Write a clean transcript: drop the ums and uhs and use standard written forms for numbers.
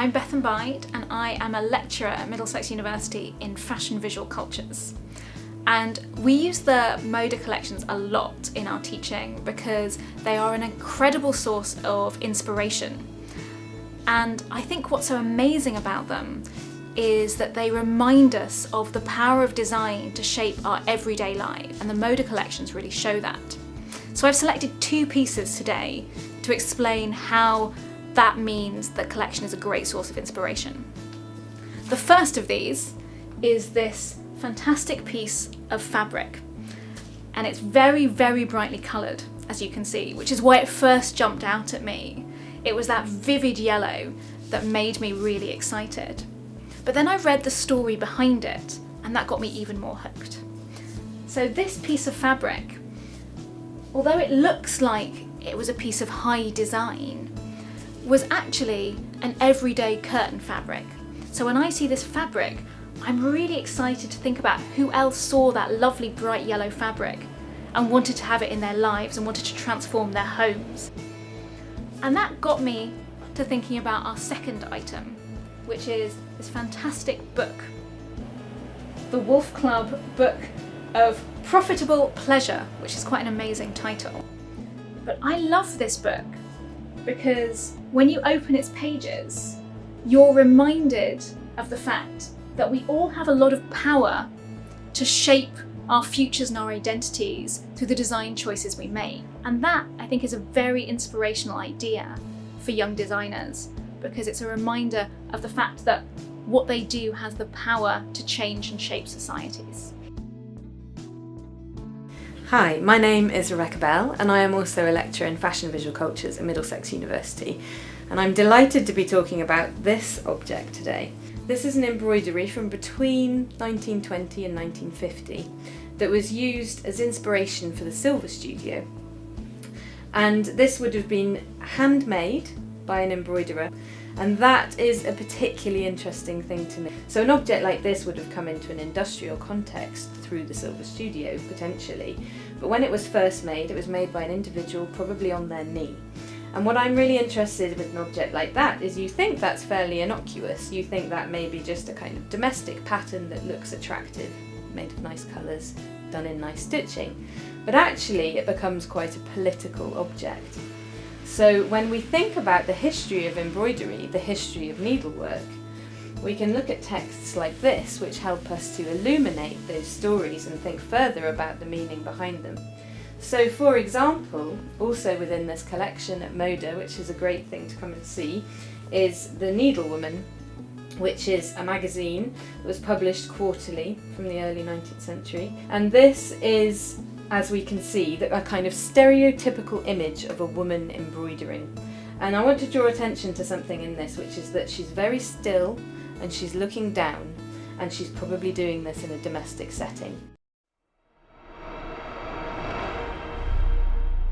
I'm Bethan Bide and I am a lecturer at Middlesex University in fashion visual cultures. And we use the MoDA collections a lot in our teaching because they are an incredible source of inspiration. And I think what's so amazing about them is that they remind us of the power of design to shape our everyday life, and the MoDA collections really show that. So I've selected two pieces today to explain how that means that collection is a great source of inspiration. The first of these is this fantastic piece of fabric, and it's very, very brightly coloured, as you can see, which is why it first jumped out at me. It was that vivid yellow that made me really excited. But then I read the story behind it, and that got me even more hooked. So this piece of fabric, although it looks like it was a piece of high design, was actually an everyday curtain fabric. So when I see this fabric, I'm really excited to think about who else saw that lovely bright yellow fabric and wanted to have it in their lives and wanted to transform their homes. And that got me to thinking about our second item, which is this fantastic book, the Wolf Club Book of Profitable Pleasure, which is quite an amazing title. But I love this book because when you open its pages, you're reminded of the fact that we all have a lot of power to shape our futures and our identities through the design choices we make. And that, I think, is a very inspirational idea for young designers, because it's a reminder of the fact that what they do has the power to change and shape societies. Hi, my name is Rebecca Bell and I am also a lecturer in fashion visual cultures at Middlesex University, and I'm delighted to be talking about this object today. This is an embroidery from between 1920 and 1950 that was used as inspiration for the Silver Studio, and this would have been handmade by an embroiderer, and that is a particularly interesting thing to me. So an object like this would have come into an industrial context through the Silver Studio, potentially, but when it was first made, it was made by an individual, probably on their knee. And what I'm really interested with an object like that is you think that's fairly innocuous. You think that may be just a kind of domestic pattern that looks attractive, made of nice colours, done in nice stitching. But actually it becomes quite a political object. So when we think about the history of embroidery, the history of needlework, we can look at texts like this, which help us to illuminate those stories and think further about the meaning behind them. So for example, also within this collection at MoDA, which is a great thing to come and see, is The Needlewoman, which is a magazine that was published quarterly from the early 19th century. And this is, as we can see, a kind of stereotypical image of a woman embroidering. And I want to draw attention to something in this, which is that she's very still and she's looking down, and she's probably doing this in a domestic setting.